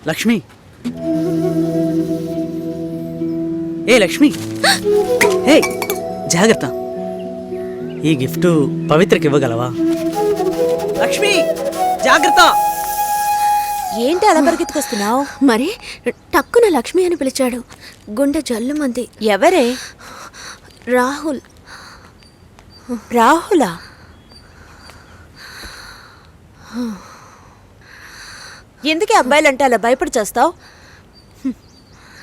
లక్ష్మి, ఏ లక్ష్మి, ఏ జాగ్రత్త. ఈ గిఫ్ట్ పవిత్రకి ఇవ్వగలవా? లక్ష్మి జాగ్రత్త. ఏంటి అలా పరిగెత్తుకొస్తున్నావు? మరి టక్కున లక్ష్మి అని పిలిచాడు. గుండె జల్లుమంది. ఎవరే? రాహుల్. రాహులా? ఎందుకే అబ్బాయిలంటే అలా భయపడి చేస్తావు?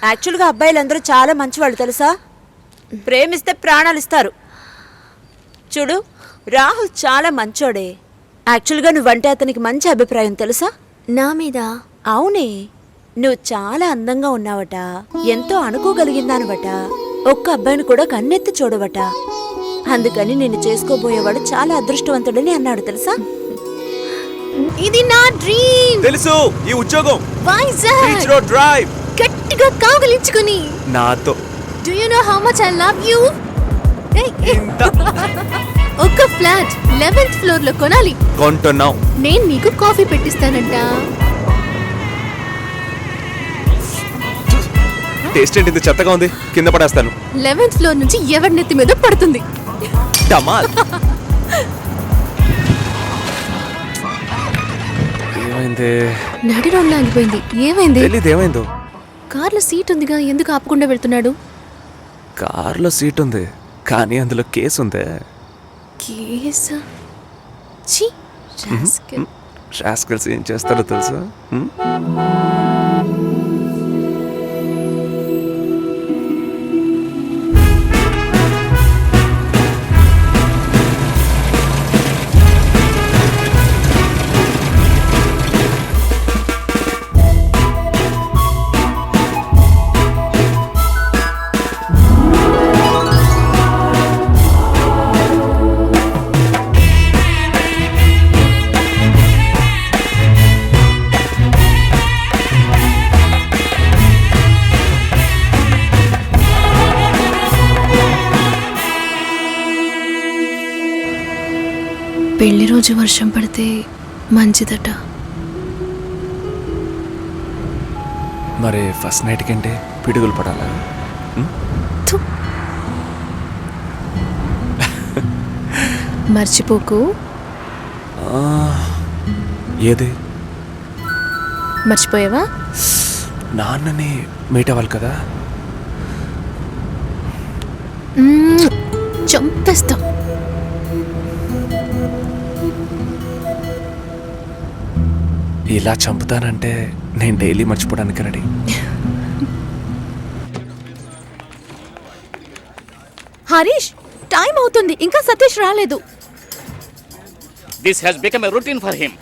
యాక్చువల్గా అబ్బాయిలందరూ చాలా మంచివాళ్ళు తెలుసా. ప్రేమిస్తే ప్రాణాలు ఇస్తారు. చూడు, రాహుల్ చాలా మంచోడే. యాక్చువల్గా నువ్వంటే అతనికి మంచి అభిప్రాయం తెలుసా. నా మీద? అవునే, నువ్వు చాలా అందంగా ఉన్నావట, ఎంతో అనుకోగలిగిందానువట, ఒక్క అబ్బాయిని కూడా కన్నెత్తి చూడవట. అందుకని నిన్ను చేసుకోబోయేవాడు చాలా అదృష్టవంతుడని అన్నాడు తెలుసా. ఇది నా డ్రీమ్. తెలుసు, ఈ ఉద్యోగం వైజాగ్ బీచ్ రోడ్ డ్రైవ్ గట్టిగా కావలించుకుని నాతో. Do you know how much I love you? ఒక ఫ్లాట్ 11th ఫ్లోర్ లో కొనాలి. కొంటున్నాం. నేను నీకు కాఫీ పెట్టిస్తానంట. టేస్ట్ ఏంటి ఇంత చెత్తగా ఉంది, కింద పడేస్తాను. 11th ఫ్లోర్ నుంచి ఎవరి నెత్తి మీద పడుతుంది. డమాల్. ఏమైంది? నడి రోడ్లో ఆగిపోయింది. ఏమైంది? తెలీదు ఏమైందో. కార్లో సీట్ ఉందిగా, ఎందుకు ఆపకుండా వెళ్తున్నాడు? కార్లో సీట్ ఉంది కానీ అందులో కేసు ఉంది. కేసా? ఛీ, రాస్కెల్. రాస్కెల్స్ ఏం చేస్తారో తెలుసా? పెళ్లి రోజు వర్షం పడితే మంచిదట. మరి ఫస్ట్ నైట్ కంటే పిడుగులు పడాలా? మర్చిపోకు. ఏది? మర్చిపోయావా? నాన్నని మీట్ అవ్వాలి కదా. చంపేస్తా. ఇలా చంపుతానంటే నేను డైలీ మర్చిపోవడానికి రెడీ. హరీష్, టైం అవుతుంది, ఇంకా సతీష్ రాలేదు. This has become a routine for him.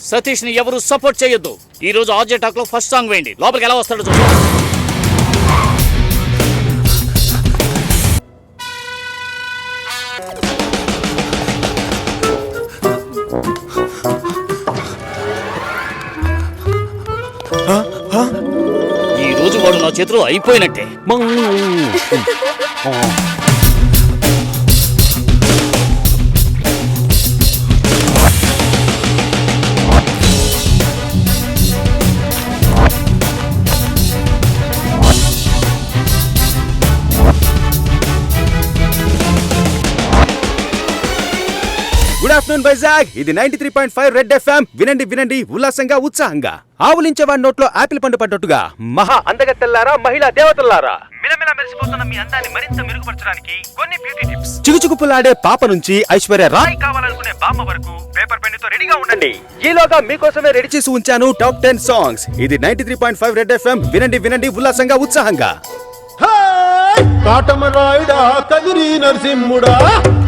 Satish ని ఎవరు సపోర్ట్ చేయొద్దు. ఈ రోజు ఆర్జే టాక్ లో ఫస్ట్ సాంగ్ వేయండి. లోపలికి ఎలా వస్తాడో చూద్దాం. ఈ రోజు వాడు నా చేతిలో అయిపోయినట్టే. Good afternoon Vizag. ఇది 93.5 రెడ్ ఎఫ్ఎం. వినండి వినండి ఉల్లాసంగా ఉత్సాహంగా. ఆవులించేవాడి నోట్లో ఆపిల్ పండు పడ్డట్టుగా మహా అందగత్తెల్లారా, మహిళా దేవతల్లారా, మిలమిల మెరిసిపోతున్న మీ అందాన్ని మరింత మెరుగుపరచడానికి కొన్ని బ్యూటీ టిప్స్. చిగుచుకుపులాడే పాప నుంచి ఐశ్వర్య రాయ్ కావాలనుకునే బామ్మ వరకు పేపర్ పెన్ తో రెడీగా ఉండండి. ఈలోగా మీకోసమే రెడీ చేసి ఉంచాను టాప్ 10 సాంగ్స్. ఇది 93.5 రెడ్ ఎఫ్ఎం. వినండి వినండి ఉల్లాసంగా ఉత్సాహంగా. కాటమరాయుడా కదిరి నరసింహుడా,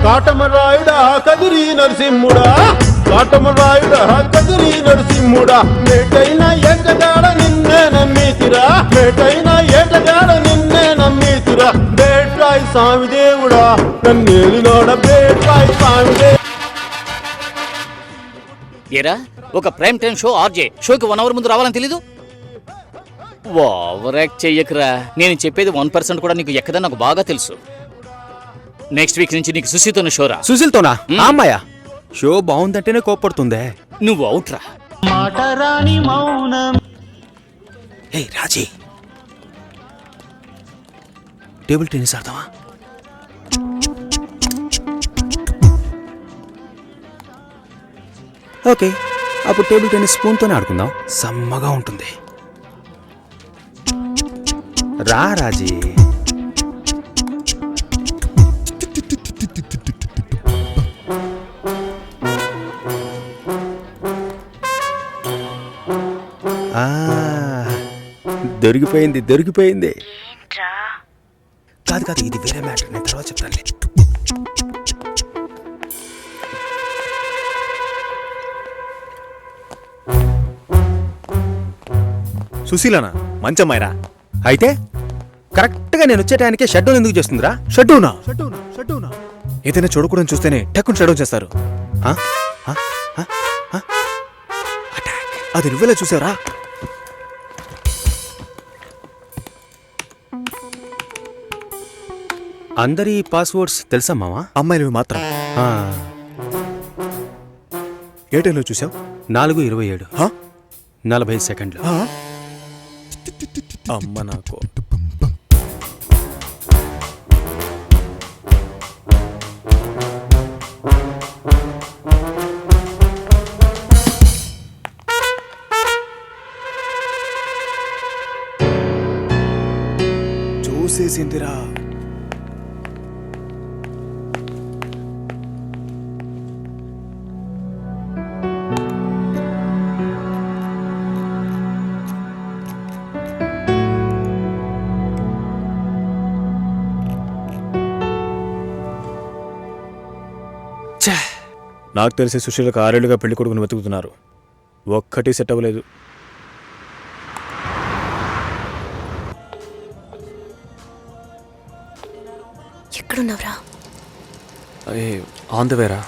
కాటమరాయుడా కదిరి నరసింహుడా, కాటమరాయుడా కదిరి నరసింహుడా, మేటైన ఏటగాడ నిన్నే నమ్మితిరా, మేటైన ఏటగాడ నిన్నే నమ్మితిరా, బేట్రాయి స్వామి దేవుడా నన్నేలినోడ బేట్రాయి స్వామి దేవుడా. ఏరా, ఒక ప్రైమ్ టైం షో ఆర్జే షోకి 1 అవర్ ముందు రావాలని తెలీదు? ఓవర్ యాక్ట్ చెయ్యకురా. నేను చెప్పేది 1% కూడా నీకు ఎక్కదని నాకు బాగా తెలుసు. నెక్స్ట్ వీక్ నుంచి నీకు సుశీతోనే షోరా. సుశీల్తోనా? అమ్మాయ షో బాగుందంటేనే కోపడుతుందే. నువ్వు అవుట్రా. హే రాజీ, టేబుల్ టెన్నిస్ ఆడతావా? ఓకే, అప్పుడు టేబుల్ టెన్నిస్ స్పూన్తోనే ఆడుకుందాం, సమ్మగా ఉంటుంది. రా రాజీ. దొరికిపోయింది దొరికిపోయింది. కాదు కాదు, ఇది వేరే మ్యాటర్, నేను తర్వాత చెప్తానులే. సుశీలనా? మంచమ్మాయిరా. అయితే కరెక్ట్గా నేను వచ్చే టైంకే షట్ డౌన్ ఎందుకు చేస్తుందిరా? షట్ డౌనా? ఏదైనా చూడకూడదు చూస్తేనే టక్కుని షట్ డౌన్ చేస్తారు. అది నువ్వెలా చూసారా? అందరి పాస్వర్డ్స్ తెలుసా మావా? అమ్మాయిలు మాత్రం. ఏ టైంలో చూసావు? 4:27 40 సెకండ్లు. అమ్మ నాకు. చూసేసిందిరా. నాకు తెలిసి సుశీలకు 6 ఏళ్లుగా పెళ్లి కొడుకుని వెతుకుతున్నారు. ఒక్కటి సెట్ అవ్వలేదు. ఎక్కడున్నావురా? ఆన్ ద వేరా.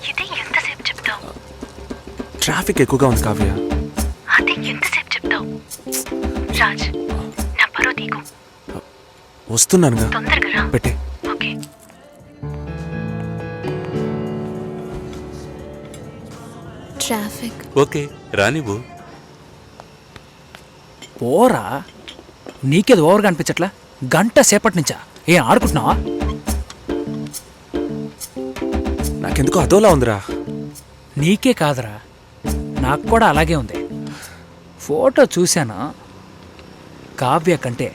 ఇది ఎంతసేపు చెప్తావు? ట్రాఫిక్ ఎక్కువగా ఉంది కావ్య. అది ఎంతసేపు చెప్తావు? రాజ్, నా పరువు తీకు. వస్తున్నానుగా, తొందరగా రా. పెట్టే. ఓకే. ట్రాఫిక్. ఓకే రానివ్వు. పోరా, నీకేది ఓవర్గా అనిపించట్లా? గంట సేపటి నుంచా ఏం ఆడుకుంటున్నావా? నాకెందుకో అదోలా ఉందిరా. నీకే కాదురా, నాకు కూడా అలాగే ఉంది. ఫోటో చూశాను. కావ్య కంటే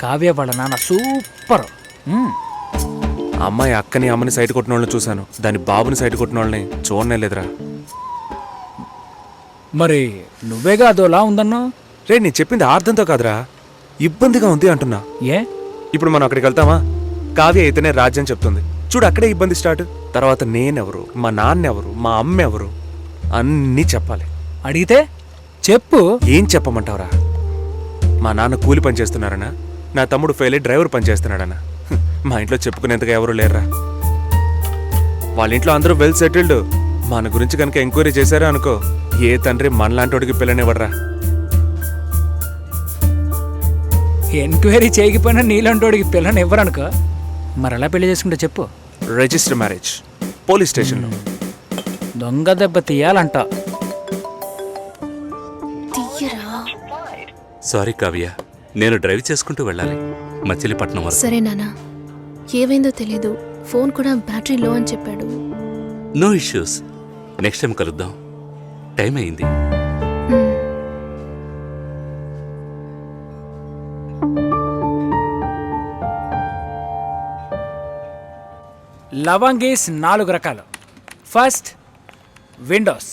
కావ్య వాళ్ళ నాన్న సూపర్. అమ్మాయి అక్కని అమ్మని సైట్ కొట్టిన వాళ్ళని చూశాను, దాని బాబుని సైట్ కొట్టిన వాళ్ళని చూడనే లేదురా. మరి నువ్వేగా అదోలా ఉందన్నా? రే, నేను చెప్పింది అర్థంతో కాదురా, ఇబ్బందిగా ఉంది అంటున్నా. ఏ? ఇప్పుడు మనం అక్కడికి వెళ్తామా? కావ్య అయితేనే రాజ్యం చెప్తుంది. చూడు, అక్కడే ఇబ్బంది స్టార్ట్. తర్వాత నేనెవరు, మా నాన్నెవరు, మా అమ్మ ఎవరు అన్నీ చెప్పాలి. అడిగితే చెప్పు. ఏం చెప్పమంటావురా? మా నాన్న కూలి పని చేస్తున్నారనా, నా తమ్ముడు ఫెయిల్ అయ్యి డ్రైవర్ పని చేస్తున్నాడనా? మా ఇంట్లో చెప్పుకునేందుకు ఎవరు లేరురా. వాళ్ళ ఇంట్లో అందరూ వెల్ సెటిల్డ్. మన గురించి కనుక ఎంక్వైరీ చేశారా అనుకో, ఏ తండ్రి మనలాంటోడికి పిల్లనివ్వడరా. ఎంక్వైరీ చేయకపోయినా నీలాంటోడికి పిల్లని ఇవ్వరనుకో. మరి ఎలా పెళ్లి చేసుకుంటే చెప్పు. రిజిస్టర్ మ్యారేజ్, పోలీస్ స్టేషన్లో. దొంగ దెబ్బ తీయాలంట. తీయరా? సారీ కావ్య, నేను డ్రైవ్ చేసుకుంటూ వెళ్ళాలి మచిలీపట్నం వరకు. సరే నాన్న, ఏమైందో తెలీదు. ఫోన్ కూడా బ్యాటరీ లో అని చెప్పాడు. నో ఇష్యూస్, నెక్స్ట్ టైం కలుద్దాం. టైం అయింది. లవంగీస్ 4 రకాలు. ఫస్ట్, విండోస్,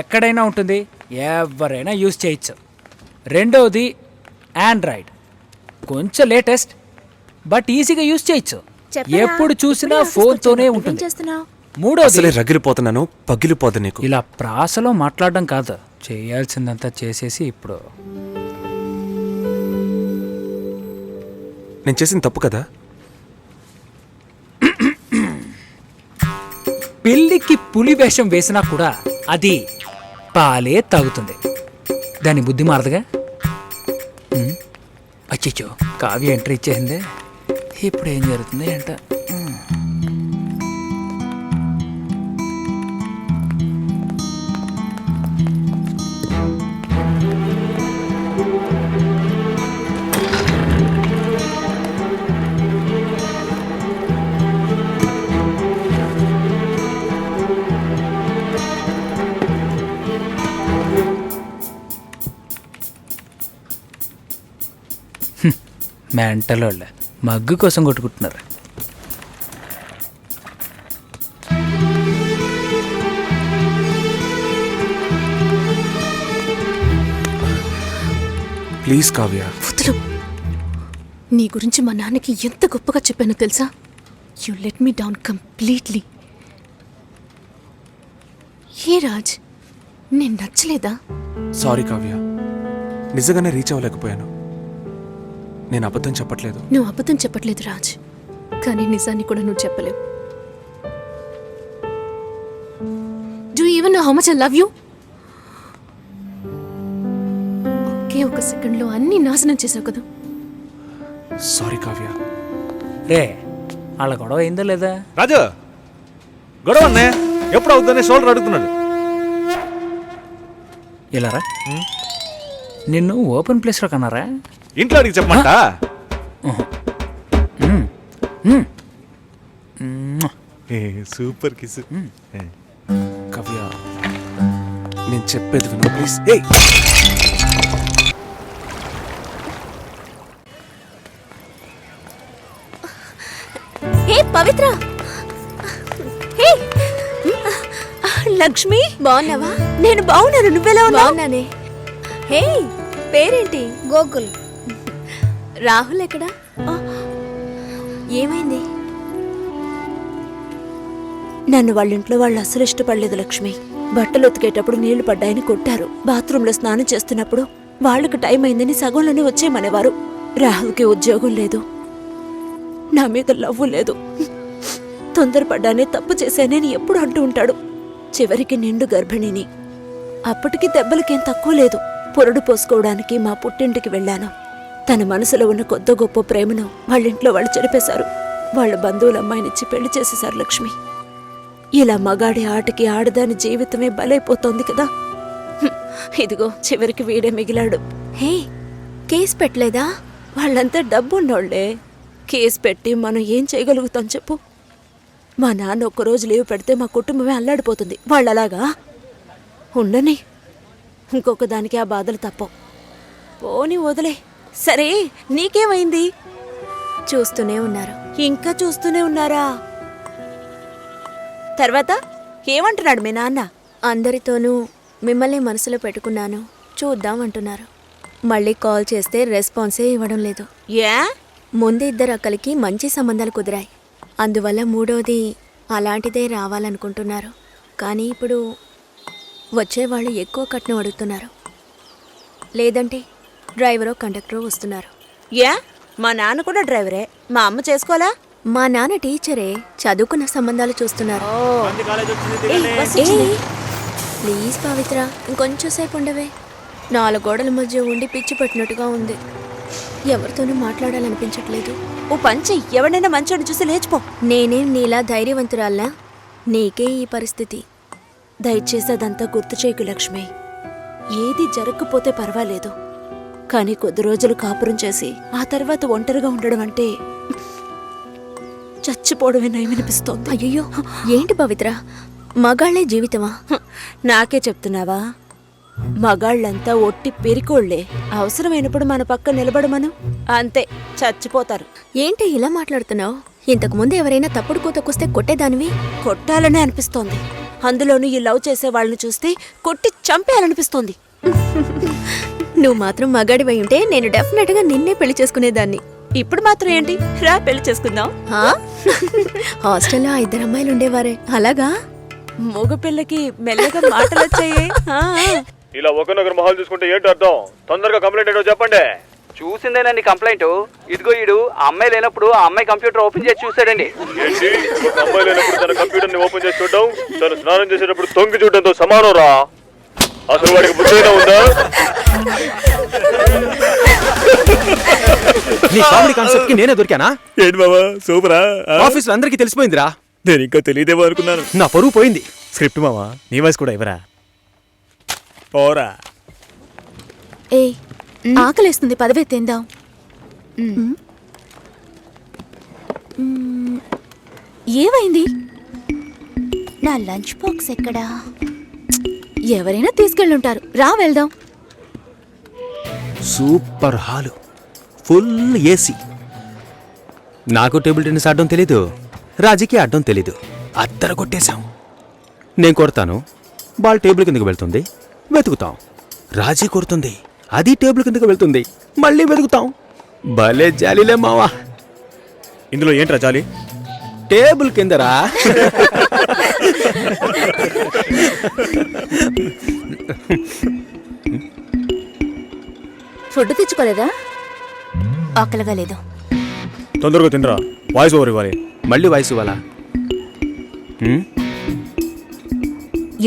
ఎక్కడైనా ఉంటుంది, ఎవరైనా యూజ్ చేయొచ్చు. రెండవది ఆండ్రాయిడ్, కొంచెం లేటెస్ట్ బట్ ఈజీగా యూజ్ చేయొచ్చు. ఎప్పుడు చూసినా ఫోన్తోనే ఉంటుంది. మూడోది, అసలే రగిలిపోతున్నాను, పగిలిపోదు నీకు. ఇలా ప్రాసలో మాట్లాడడం కాదు, చేయాల్సిందంతా చేసేసి ఇప్పుడు నేను చేసిన తప్పు కదా. పిల్లికి పులి వేషం వేసినా కూడా అది పాలే తాగుతుంది. దాని బుద్ధి మారదుగా. అచ్చిచ్చో, కావ్య ఎంట్రీ ఇచ్చేసిందే. ఇప్పుడు ఏం జరుగుతుంది అంట. మెంటల్ వాళ్ళ మగ్గు కోసం కొట్టుకుంటున్నారు. ప్లీజ్ కావ్య. వదులు. నీ గురించి మా నాన్నకి ఎంత గొప్పగా చెప్పానో తెలుసా? You let me down completely. ఏ రాజ్, నేను నచ్చలేదా? సారీ కావ్య, నిజంగానే రీచ్ అవ్వలేకపోయాను. నేను అబద్ధం చెప్పట్లేదు. నువ్వు అబద్ధం చెప్పట్లేదు రాజ్, కానీ నిజాన్ని కూడా నువ్వు చెప్పలేవు. Do even know how much I love you? ఒకే ఒక సెకండ్లో అన్ని నాశనం చేసావు కదా. సారీ కావ్య. రే వాళ్ళ గొడవ అయిందో లేదా? రాజు గొడవ అన్నే ఎప్పుడు అవుతుందనే షోల్డర్ అడుగుతున్నాడు. ఇలారా, నిన్ను ఓపెన్ ప్లేస్లో కన్నారా? ఇంట్లో అడిగి చెప్పమంట. Super kiss. కావ్య, నేను చెప్పేది విను ప్లీజ్. హే పవిత్ర, హే లక్ష్మి, బాగున్నావా? నేను బాగున్నాను. నువ్వెలా ఉన్నావు? బాగున్నానే. హే పేరేంటి? గోకుల్. రాహుల్ ఎక్కడా? ఏమైంది? నన్ను వాళ్ళ ఇంట్లో వాళ్ళు అసలు ఇష్టపడలేదు లక్ష్మి. బట్టలు ఉతికేటప్పుడు నీళ్లు పడ్డాయని కొట్టారు. బాత్రూంలో స్నానం చేస్తున్నప్పుడు వాళ్ళకి టైం అయిందని సగంలోనే వచ్చేయమనేవారు. రాహుల్కి ఉద్యోగం లేదు, నా మీద లవ్వు లేదు. తొందరపడ్డానే తప్పు చేశానని ఎప్పుడు అంటూ ఉంటాడు. చివరికి నిండు గర్భిణిని. అప్పటికి దెబ్బలకేం తక్కువ లేదు. పొరడు పోసుకోవడానికి మా పుట్టింటికి వెళ్ళాను. తన మనసులో ఉన్న కొద్ది గొప్ప ప్రేమను వాళ్ళింట్లో వాళ్ళు చెరిపేశారు. వాళ్ళ బంధువుల అమ్మాయినిచ్చి పెళ్లి చేసేశారు లక్ష్మి. ఇలా మగాడి ఆటకి ఆడదాని జీవితమే బలైపోతోంది కదా. ఇదిగో చివరికి వీడే మిగిలాడు. హే, కేసు పెట్టలేదా? వాళ్ళంతా డబ్బున్నోళ్లే. కేసు పెట్టి మనం ఏం చేయగలుగుతాం చెప్పు? మా నాన్న ఒక్కరోజు లీవ్ పెడితే మా కుటుంబమే అల్లాడిపోతుంది. వాళ్ళలాగా ఉండని. ఇంకొక దానికి ఆ బాధలు తప్పవు. పోనీ వదిలే. సరే నీకేమైంది? చూస్తూనే ఉన్నారు. ఇంకా చూస్తూనే ఉన్నారా? తర్వాత ఏమంటున్నాడు మీ నాన్న? అందరితోనూ మిమ్మల్ని మనసులో పెట్టుకున్నాను, చూద్దాం అంటున్నారు. మళ్ళీ కాల్ చేస్తే రెస్పాన్సే ఇవ్వడం లేదు. ఏ? ముందు ఇద్దరు అక్కలకి మంచి సంబంధాలు కుదిరాయి. అందువల్ల మూడోది అలాంటిదే రావాలనుకుంటున్నారు. కానీ ఇప్పుడు వచ్చేవాళ్ళు ఎక్కువ కట్నం అడుగుతున్నారు. లేదంటే డ్రైవరో కండక్టరో వస్తున్నారు. ఏ? మా నాన్న కూడా డ్రైవరే. మా అమ్మ చేసుకోవాలా? మా నాన్న టీచరే, చదువుకున్న సంబంధాలు చూస్తున్నారు. ప్లీజ్ పవిత్ర, ఇంకొంచెం సేపు ఉండవే. 4 గోడల మధ్య ఉండి పిచ్చి పట్టినట్టుగా ఉంది. ఎవరితోనూ మాట్లాడాలనిపించట్లేదు. ఓ పంచి, ఎవడైనా మంచోడు చూసి లేచిపో. నేనేం నీలా ధైర్యవంతురాల్లా? నీకే ఈ పరిస్థితి. దయచేసి అదంతా గుర్తు చేయకు లక్ష్మి. ఏది జరగకపోతే పర్వాలేదు, కానీ కొద్ది రోజులు కాపురం చేసి ఆ తర్వాత ఒంటరిగా ఉండడం అంటే చచ్చిపోవడమే నయమనిపిస్తోంది. అయ్యో, ఏంటి పవిత్ర, మగాళ్లే జీవితమా? నాకే చెప్తున్నావా? మగాళ్ళంతా ఒట్టి పెరికోళ్లే. అవసరమైనప్పుడు మన పక్క నిలబడమను, అంతే చచ్చిపోతారు. ఏంటి ఇలా మాట్లాడుతున్నావు? ఇంతకుముందు ఎవరైనా తప్పుడు కూతకొస్తే కొట్టేదానివి. కొట్టాలనే అనిపిస్తోంది. అందులోనూ ఈ లవ్ చేసే వాళ్ళని చూస్తే కొట్టి చంపేయాలనిపిస్తోంది. నువ్వు మాత్రం మగాడివై ఉంటే నేను డెఫినెట్గా నిన్నే పెళ్లి చేసుకునేదాన్ని. ఇప్పుడు మాత్రం ఏంటి, రా పెళ్లి చేసుకుందాం. హాస్టల్లో 2 అమ్మాయిలు ఉండేవారే, అలాగా? మగపిల్లకి మెల్లగా మాటలు వచ్చాయే. ఇలా ఒకరినొకరు మొహాలు చూసుకుంటే ఏంటి అర్థం? తొందరగా కంప్లైంట్ ఏంటో చెప్పండి. చూసిందేనండి కంప్లైంట్. ఇదిగో ఈడు ఆ అమ్మాయి లేనప్పుడు ఆ అమ్మాయి కంప్యూటర్ ఓపెన్ చేసి చూసాడండి. ఏంటి, ఒక అమ్మాయి లేనప్పుడు తన కంప్యూటర్ ని ఓపెన్ చేసి చూడడం తను స్నానం చేసేటప్పుడు తొంగి చూడడంతో సమానం రా. అసలు వాడికి బుద్ధైనా ఉందా? నీ కామెడీ కాన్సెప్ట్ కి నేనే దొరికానా? ఏంటి బాబా సూపరా? ఆఫీస్ లో అందరికీ తెలిసిపోయిందిరా. నేను ఇంకా తెలియదేమో అనుకున్నాను. నా పరువు పోయింది. స్క్రిప్ట్ మావా, నీ వాయిస్ కూడా ఇవ్వరా? పోరా. ఏ, ఆకలేస్తుంది, పదవే తిందాం. ఏమైంది? నా లంచ్ బాక్స్ ఎక్కడా? ఎవరైనా తీసుకెళ్ళుంటారు, రా వెళ్దాం. Super hall, full AC. నాకు టేబుల్ టెన్నిస్ ఆడడం తెలీదు, రాజీకి ఆడడం తెలీదు. అద్దరు కొట్టేశాం. నేను కొడతాను, బాల్ టేబుల్ కిందకి వెళ్తుంది, వెతుకుతాం. రాజీ కొడుతుంది, అది టేబుల్ కిందకి వెళ్తుంది, మళ్ళీ వెతుకుతాం. భలే జాలీలే మావా. ఇందులో ఏంట్రా జాలి? టేబుల్ కిందరా. ఫుడ్ తెచ్చుకోలేదా? ఆకలిగా లేదు. తొందరగా తినరా, వాయిస్ ఓవర్ ఇవ్వాలి. మళ్ళీ వాయిస్ ఇవ్వాలా?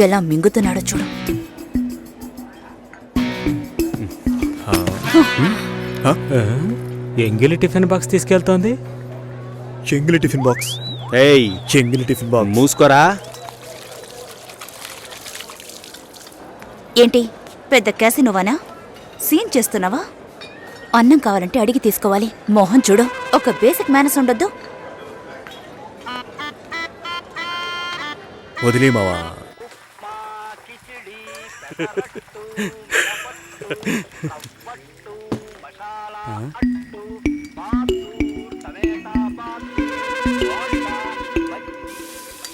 ఎలా మింగుతున్నాడో చూడు. ఎంగిలి టిఫిన్ బాక్స్ తీసుకెళ్తోంది. చెంగిలి టిఫిన్ బాక్స్. ఏయ్, చెంగిలి టిఫిన్ బాక్స్. మూసుకోరా. ఏంటి పెద్ద క్యాసినోవానా? సీన్ చేస్తున్నావా? అన్నం కావాలంటే అడిగి తీసుకోవాలి. మోహన్ చూడు, ఒక బేసిక్ మేనస్ ఉండొద్దు. వదిలే మావా.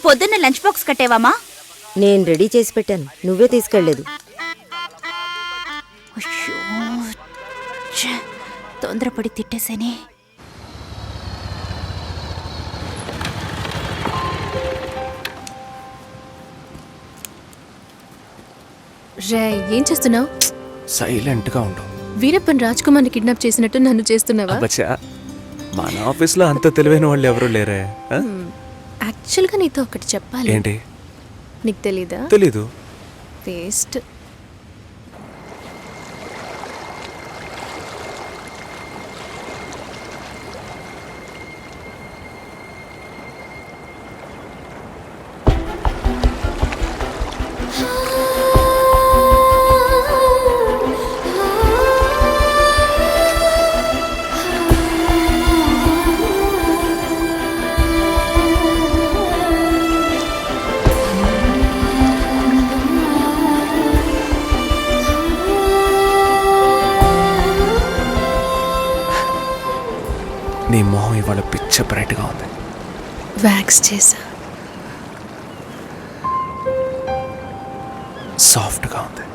పొద్దున్న లంచ్ బాక్స్ కట్టేవామా? నేను రెడీ చేసి పెట్టాను, నువ్వే తీసుకెళ్లేదు. అయ్యో, ఛే, తొందరపడి తిట్టేసేనే. రే, ఏం చేస్తున్నావు? సైలెంట్ గా ఉండు. వీరప్పన్ రాజ్ కుమార్ని కిడ్నాప్ చేసినట్టు నన్ను చేస్తున్నావా? అబ్బచ్చా, మన ఆఫీస్లో అంత తెలివైన వాళ్ళు ఎవరు లేరే. యాక్చువల్గా నీతో ఒకటి చెప్పాలి. ఏంటి? నీకు తెలీదా? తెలీదు. వేస్ట్. నీ మొహం ఇవాళ పిచ్చ బ్రైట్గా ఉంది. వ్యాక్స్ చేసా. సాఫ్ట్గా ఉంది.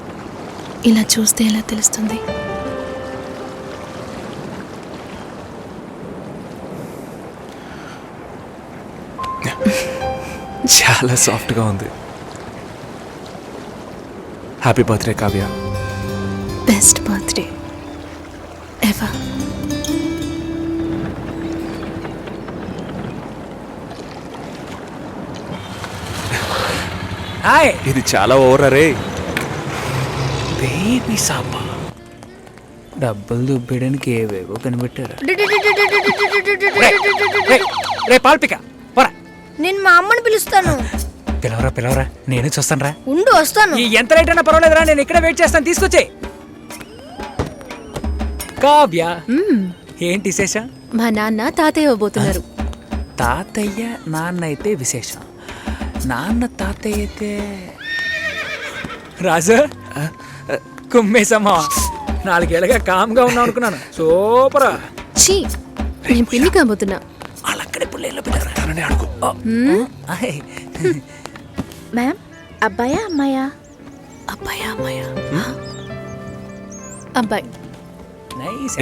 ఇలా చూస్తే ఎలా తెలుస్తుంది? చాలా సాఫ్ట్గా ఉంది. Happy birthday Kavya. Best birthday ever. Hi ఇది చాలా ఓవర్ రే. బేబీ సాపా. డబ్బులు దుబ్బేయడానికి ఏవేవో కనిపెట్టారు. రే పాల్పిక పోరా. నేను మా అమ్మని పిలుస్తాను. పిలవరా పిలవరా, నేను చూస్తాను రా. ఉండు, వస్తాను. ఎంత రేట్ అయినా పర్వాలేదురా, నేను ఇక్కడే వెయిట్ చేస్తాను. తీసుకొచ్చే. కావ్య, ఏంటి విశేషం? మా నాన్న తాతయ్య అవ్వబోతున్నారు. తాతయ్య నాన్న అయితే విశేషం, నాన్న తాతయ్య అయితే రాజు కుమ్మేసమ్మా. 4 ఏళ్ళగా కామ్గా ఉన్నావు అనుకున్నాను. సూపరా. ఛీ, నేను పిల్లి కాబోతున్నా. వాళ్ళక్కడే పుల్లేళ్ళు పెట్టారు. అడుగు. మ్యామ్, అబ్బాయా అమ్మాయా? అబ్బాయా అమ్మాయా? అబ్బాయి.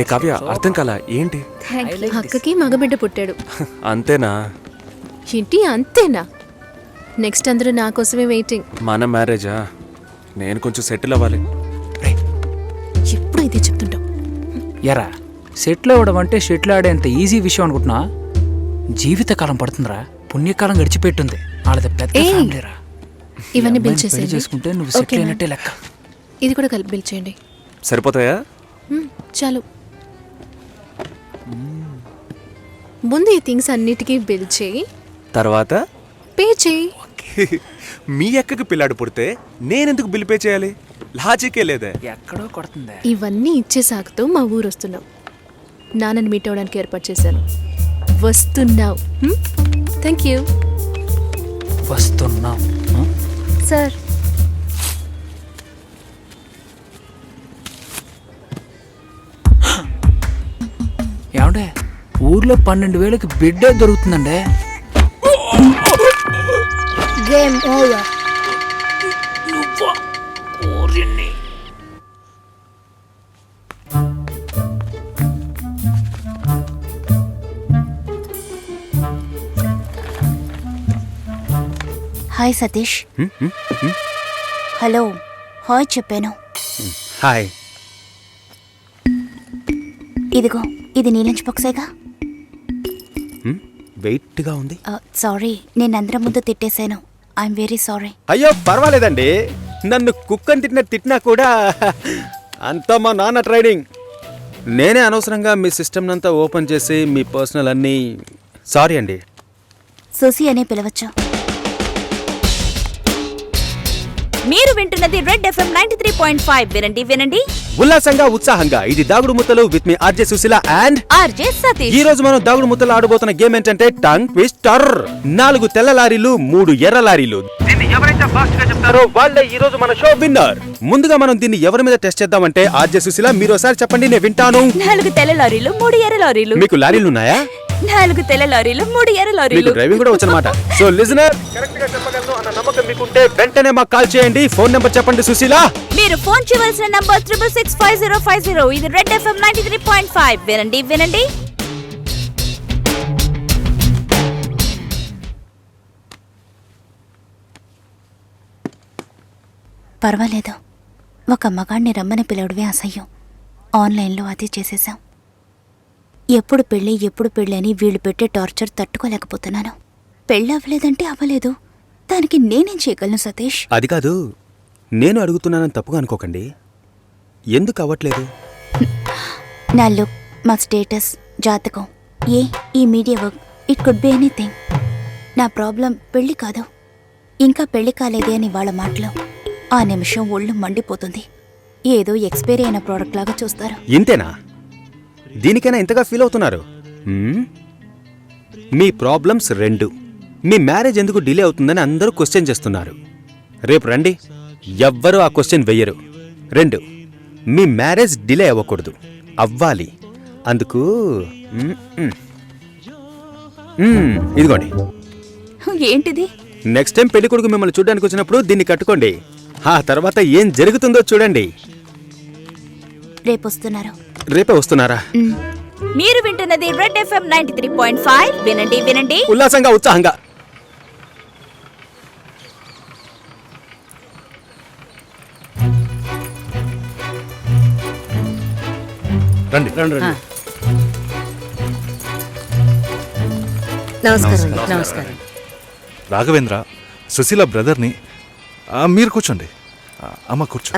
ఏ కావ్య, అర్థం కాల ఏంటి? అక్కకి మగబిడ్డ పుట్టాడు. అంతేనా? ఏంటి అంతేనా? నెక్స్ట్ అందరూ నా కోసమే వెయిటింగ్. మన మ్యారేజా? నేను కొంచెం సెటిల్ అవ్వాలి. ఎప్పుడు ఇదే చెప్తుంటావు. ఎరా, సెటిల్ అవ్వడం అంటే షెటిల్ ఆడేంత ఈజీ విషయం అనుకుంటున్నా? జీవితకాలం పడుతుందిరా. పుణ్యకాలం గడిచిపెట్టుంది. వాళ్ళది పెద్ద ఫ్యామిలీరా. ఇవన్నీ బిల్ పెళ్లి చేసేయండి. చేసుకుంటే నువ్వు సెటిల్ అయినట్టే లెక్క. ఇది కూడా కలిపి బిల్ చేయండి. సరిపోతాయా? చాలు. ముందు ఈ థింగ్స్ అన్నిటికీ బిల్ చేయి, తర్వాత పే చేయి. మీ అక్కకి పిల్లాడు పుడితే నేనెందుకు బిల్ పే చేయాలి? లాజికే లేదే. ఎక్కడో కొడుతుంది. ఇవన్నీ ఇచ్చే సాకుతో మా ఊరు వస్తున్నాం. నాన్నని మీట్ అవ్వడానికి ఏర్పాటు చేశాను. వస్తున్నావు. Thank you. వస్తున్నాం సార్. ఏమండే ఊర్లో 12,000కి బిడ్డే దొరుకుతుందండే. Game over. Hi Satish. Hello hi చెప్పాను. హాయ్. ఇదిగో ఇది నీ లంచ్ బాక్సేగా. వెయిట్గా ఉంది. సారీ, నేను అందరం ముందు తిట్టేశాను. I'm very sorry. అయ్యో పర్వాలేదండి, నన్ను కుక్కని తిట్టినా కూడా అంతా మా నాన్న ట్రైనింగ్. నేనే అనవసరంగా మీ సిస్టమ్ అంతా ఓపెన్ చేసి మీ పర్సనల్ అన్నీ. సారీ అండి. సుసి అనే పిలవచ్చు. మీరు వింటున్నది రెడ్ ఎఫ్ఎం 93.5. వినండి వినండి ఉల్లాసంగా ఉత్సాహంగా. ఇది దాగుడు ముత్తలు with me RJ Sushila and RJ Satish. ఈ రోజు మనం దాగుడు ముత్తలు ఆడబోతున్న గేమ్ ఏంటంటే టంగ్ ట్విస్టర్. 4 తెల్ల లారీలు 3 ఎర్ర లారీలు. దీన్ని ఎవరైతే ఫాస్ట్ గా చెప్తారో వాళ్ళే ఈ రోజు మన షో విన్నర్. ముందుగా మనం దీన్ని ఎవరి మీద టెస్ట్ చేద్దామంటే ఆర్జే సుశీల మీరు ఒకసారి చెప్పండి, నేను వింటాను. 4 తెల్ల లారీలు 3 ఎర్ర లారీలు. మీకు లారీలు ఉన్నాయా? 4 తెల్ల లారీలు 3 ఎర్ర మీకు లారీలు. డ్రైవింగ్ కూడా వచ్చనమాట. సో లిజనర్ కరెక్ట్ గా చెప్పగలను అన్న నమ్మకం మీకుంటే వెంటనే మాకు కాల్ చేయండి. ఫోన్ నెంబర్ చెప్పండి సుశీల. మీరు ఫోన్ చేయవలసిన నంబర్ 6665050. ఇది రెడ్ ఎఫ్ఎం 93.5. వినండి వినండి పర్వాలేదు, ఒక మగాణ్ణి రమ్మని పిలవడమే అసహ్యం. ఆన్లైన్లో అది చేసేసాం. ఎప్పుడు పెళ్ళి అని వీళ్ళు పెట్టే టార్చర్ తట్టుకోలేకపోతున్నాను. పెళ్ళి అవ్వలేదంటే అవ్వలేదు, దానికి నేనేం చేయగలను సతీష్? అది కాదు, నేను అడుగుతున్నానని తప్పుగా అనుకోకండి. ఎందుకు అవ్వట్లేదు? నా లుక్, మా స్టేటస్, జాతకం, ఈ media work, it could be anything. నా ప్రాబ్లం పెళ్లి కాదు, ఇంకా పెళ్లి కాలేదే అని వాళ్ళ మాటలు. ఆ నిమిషం ఒళ్ళు మండిపోతుంది. ఏదో ఎక్స్పైరీ అయిన ప్రోడక్ట్ లాగా చూస్తారు. ఇంతేనా? దీనికైనా ఇంతగా ఫీల్ అవుతున్నారు? మీ ప్రాబ్లమ్స్ 2. మీ మ్యారేజ్ ఎందుకు డిలే అవుతుందని అందరూ క్వశ్చన్ చేస్తున్నారు. రేపు రండి, ఎవ్వరూ ఆ క్వశ్చన్ వెయ్యరు. 2, మీ మ్యారేజ్ డిలే అవ్వకూడదు, అవ్వాలి. అందుకు ఇదిగోండి. ఏంటిది? నెక్స్ట్ టైం పెళ్లి కొడుకు మిమ్మల్ని చూడడానికి వచ్చినప్పుడు దీన్ని కట్టుకోండి. ఆ తర్వాత ఏం జరుగుతుందో చూడండి. రేపొస్తున్నారు. రేపే వస్తున్నారా? మీరు వింటున్నది రెడ్ ఎఫ్ఎం 93.5. వినండి వినండి ఉల్లాసంగా ఉత్సాహంగా. రండి రండి. నమస్కారం. నమస్కారం. రాఘవేంద్ర, సుశీల బ్రదర్ని. మీరు కూర్చోండి. అమ్మ కూర్చో.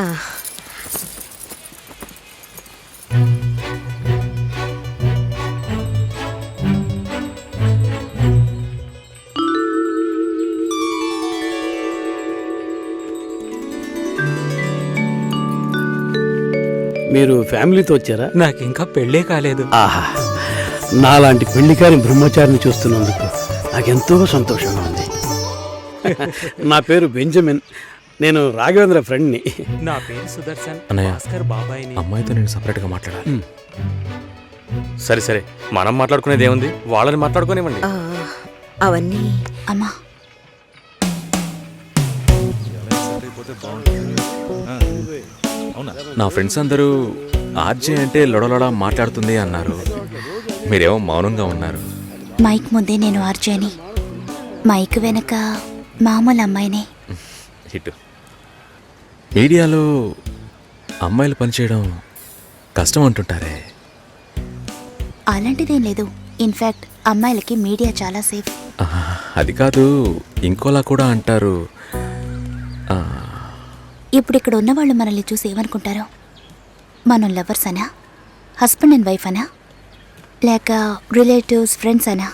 మీరు ఫ్యామిలీతో వచ్చారా? నాకు ఇంకా పెళ్ళే కాలేదు. ఆహా, నాలాంటి పెళ్లికారి బ్రహ్మచారిని చూస్తున్నందుకు నాకెంతో సంతోషంగా ఉంది. నా పేరు బెంజమిన్, నేను రాఘవేంద్ర ఫ్రెండ్ని. నా పేరు సుదర్శన్. భాస్కర్ బాబాయ్ని. అమ్మాయితో నేను సపరేట్గా మాట్లాడాలి. సరే సరే, మనం మాట్లాడుకునేది ఏముంది, వాళ్ళని మాట్లాడుకునేవ్వండి. అవన్నీ అమ్మా. నా ఫ్రెండ్స్ అందరూ ఆర్జే అంటే లొడలొడ మాట్లాడుతుంది అన్నారు. మీరేమో మౌనంగా ఉన్నారు. మైక్ ముందే నేను ఆర్జేని, మైక్ వెనక మామూలు అమ్మాయినే. హిట్. మీడియాలో అమ్మాయిలు పనిచేయడం కష్టం అంటుంటారే? అలాంటిదేం లేదు. ఇన్ఫ్యాక్ట్ అమ్మాయిలకి మీడియా చాలా సేఫ్. అది కాదు, ఇంకోలా కూడా అంటారు. ఇప్పుడు ఇక్కడ ఉన్నవాళ్ళు మనల్ని చూసి ఏమనుకుంటారు? మనం లవర్స్ అనా, హస్బెండ్ అండ్ వైఫ్ అనా, లేక రిలేటివ్స్, ఫ్రెండ్స్ అనా?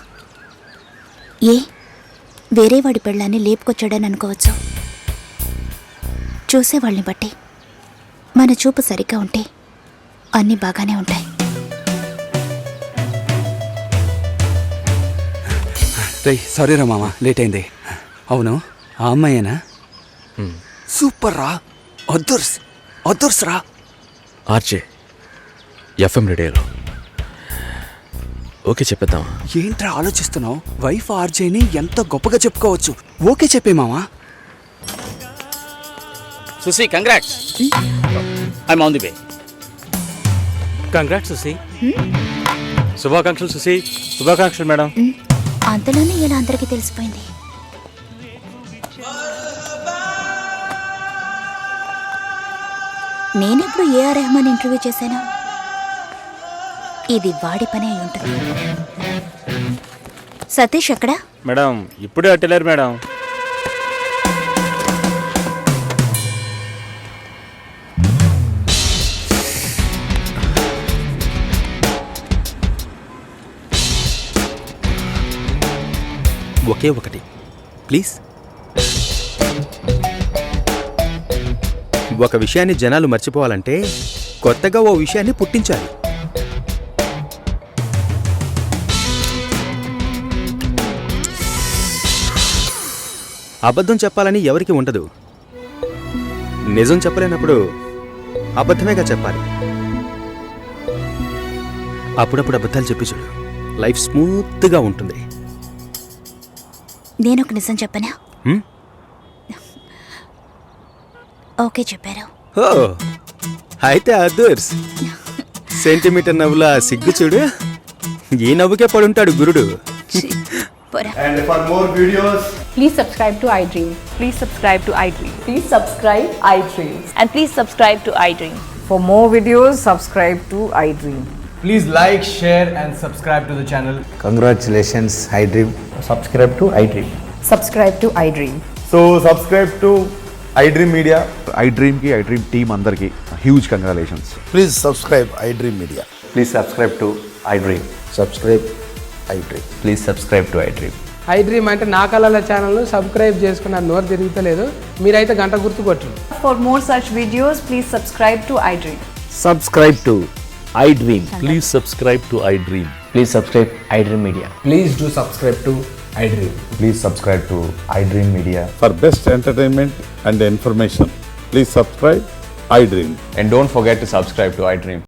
వేరే వాడి పెళ్ళాన్ని లేపుకొచ్చాడని అనుకోవచ్చు. చూసేవాళ్ళని బట్టి మన చూపు సరిగ్గా ఉంటే అన్నీ బాగానే ఉంటాయి. సారీ రా మామ, లేట్ అయింది. అవును, ఆ అమ్మాయేనా? సూపర్ రా, అదుర్స్ రా. ఆర్జే ఎఫ్ఎం రేడియోలో ఓకే చెప్పేద్దామా? ఏంట్రా ఆలోచిస్తున్నావు? వైఫ్ ఆర్జేని ఎంత గొప్పగా చెప్పుకోవచ్చు. ఓకే చెప్పే మామా. Susi congrats, I'm on the way. Congrats Susi. శుభాకాంక్షలు సుసి. శుభాకాంక్షలు మేడం. అంతలోనే ఇలా అందరికీ తెలిసిపోయింది. నేనెప్పుడు ఏఆర్ రెహమాన్ ఇంటర్వ్యూ చేశాను? ఇది వాడి పని అయి ఉంటుంది. సతీష్ ఎక్కడా? మేడం ఇప్పుడే అట్టలేరు మేడం. ఒకే ఒకటి ప్లీజ్. ఒక విషయాన్ని జనాలు మర్చిపోవాలంటే కొత్తగా ఓ విషయాన్ని పుట్టించాలి. అబద్ధం చెప్పాలని ఎవరికి ఉండదు. నిజం చెప్పలేనప్పుడు అబద్ధమేగా చెప్పాలి. అప్పుడప్పుడు అబద్ధాలు చెప్పి చూడు, లైఫ్ స్మూత్గా ఉంటుంది. నేనొక నిజం చెప్పనా? హ్మ్? ఓకే చెప్పారు. ఓ అయితే అదర్స్ సెంటీమీటర్ నవ్వులా సిగ్గు చూడు. ఈ నవ్వుకే పడుంటాడు గురుడు. And for more videos, Please subscribe to iDream. Please subscribe to iDream. Please subscribe iDream. And please subscribe to iDream. For more videos, subscribe to iDream. Please like, share and subscribe to the channel. congratulations, iDream. Subscribe to iDream. Subscribe to iDream. So subscribe to iDream Media. iDream ki iDream team andarki huge congratulations. Please subscribe iDream Media. Please subscribe to iDream. Subscribe iDream. Please subscribe to iDream. iDream అంటే నా కళల ఛానల్ను subscribe చేసుకున్న నోరు తిరుగుతలేదు. మీరైతే గంట గుర్తు కొట్టండి. For more such videos, please subscribe to iDream. Subscribe to iDream. Please subscribe to I dream. Please subscribe iDream Media. Please do subscribe to iDream. Please subscribe to iDream Media. For best entertainment and information, please subscribe iDream. And don't forget to subscribe to iDream.